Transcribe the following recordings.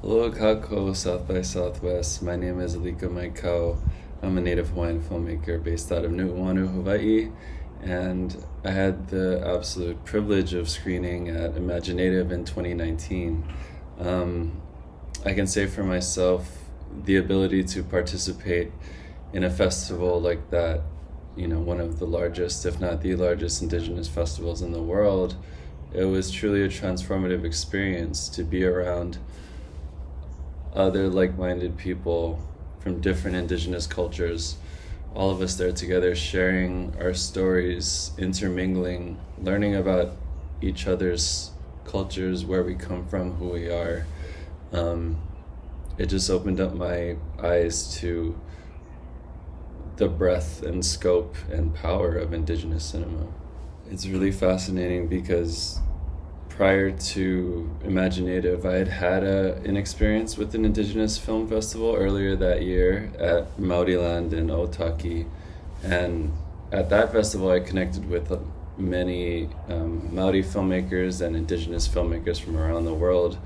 Hello, Kako, South by Southwest. My name is Alika Maikau. I'm a native Hawaiian filmmaker based out of Nu'uanu, Hawaii, and I had the absolute privilege of screening at imagineNATIVE in 2019. I can say for myself, the ability to participate in a festival like that, one of the largest, if not the largest, Indigenous festivals in the world, it was truly a transformative experience to be around other like-minded people from different Indigenous cultures, all of us there together sharing our stories, intermingling, learning about each other's cultures, where we come from, who we are. It just opened up my eyes to the breadth and scope and power of Indigenous cinema. It's really fascinating because prior to imagineNATIVE, I had an experience with an Indigenous film festival earlier that year at Maori land in Otaki. And at that festival, I connected with many Maori filmmakers and Indigenous filmmakers from around the world.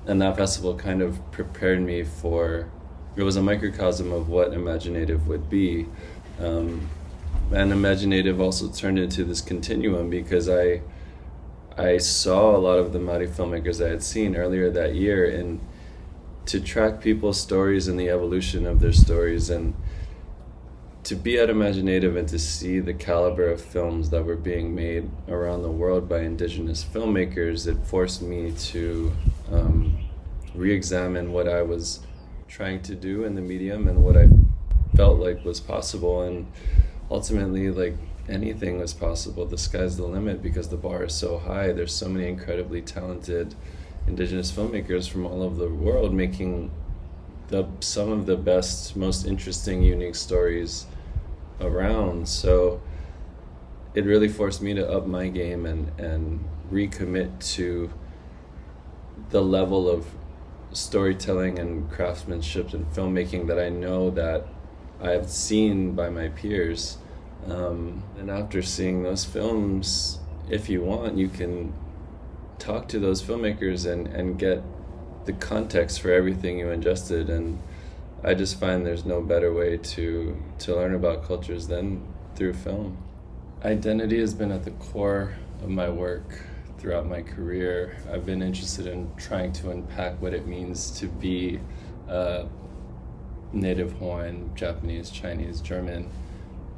And that festival kind of prepared me it was a microcosm of what imagineNATIVE would be. And imagineNATIVE also turned into this continuum because I saw a lot of the Maori filmmakers I had seen earlier that year, and to track people's stories and the evolution of their stories, and to be at imagineNATIVE and to see the caliber of films that were being made around the world by Indigenous filmmakers, it forced me to re-examine what I was trying to do in the medium and what I felt like was possible. And ultimately, anything was possible. The sky's the limit because the bar is so high. There's so many incredibly talented Indigenous filmmakers from all over the world making some of the best, most interesting, unique stories around. So it really forced me to up my game and recommit to the level of storytelling and craftsmanship and filmmaking that I know that I've seen by my peers. And after seeing those films, if you want, you can talk to those filmmakers and get the context for everything you ingested. And I just find there's no better way to learn about cultures than through film. Identity has been at the core of my work throughout my career. I've been interested in trying to unpack what it means to be native Hawaiian, Japanese, Chinese, German,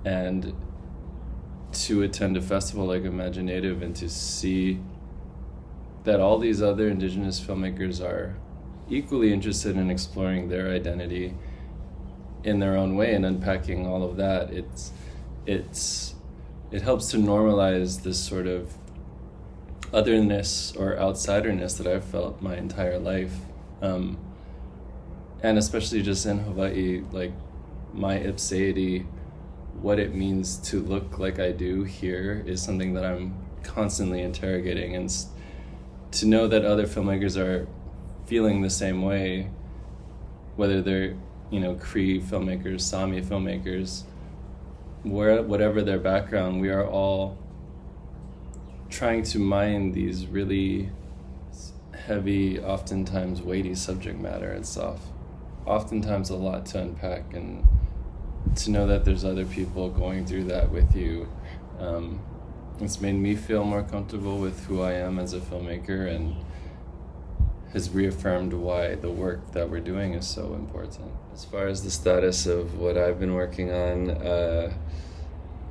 and to attend a festival like imagineNATIVE and to see that all these other Indigenous filmmakers are equally interested in exploring their identity in their own way and unpacking all of that. It helps to normalize this sort of otherness or outsiderness that I've felt my entire life. And especially just in Hawaii, my ipseity, what it means to look like I do here is something that I'm constantly interrogating, and to know that other filmmakers are feeling the same way, whether they're Cree filmmakers, Sami filmmakers, whatever their background, we are all trying to mine these really heavy, oftentimes weighty subject matter. It's oftentimes a lot to unpack, and to know that there's other people going through that with you, it's made me feel more comfortable with who I am as a filmmaker, and has reaffirmed why the work that we're doing is so important. As far as the status of what I've been working on,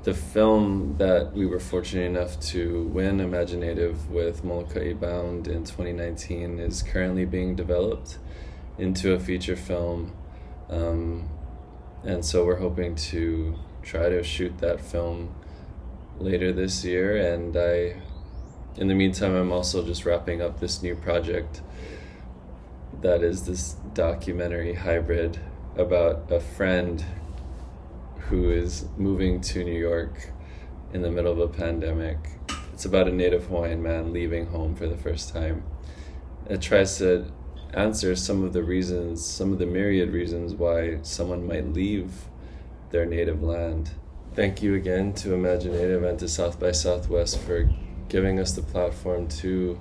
the film that we were fortunate enough to win imagineNATIVE with Moloka'i Bound in 2019 is currently being developed into a feature film. And so we're hoping to try to shoot that film later this year. And in the meantime, I'm also just wrapping up this new project that is this documentary hybrid about a friend who is moving to New York in the middle of a pandemic. It's about a native Hawaiian man leaving home for the first time. It tries to answer some of the myriad reasons why someone might leave their native land. Thank you again to imagineNATIVE and to South by Southwest for giving us the platform to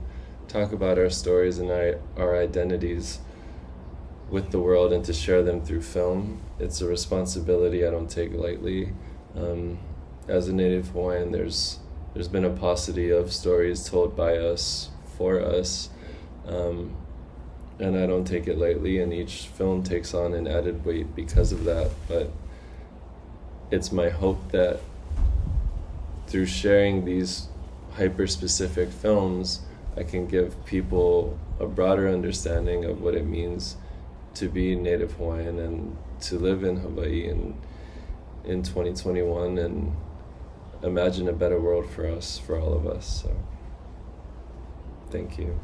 talk about our stories and our identities with the world and to share them through film. It's a responsibility I don't take lightly. As a Native Hawaiian, there's been a paucity of stories told by us, for us, and I don't take it lightly, and each film takes on an added weight because of that. But it's my hope that through sharing these hyper-specific films, I can give people a broader understanding of what it means to be Native Hawaiian and to live in Hawaii in 2021 and imagine a better world for us, for all of us. So, thank you.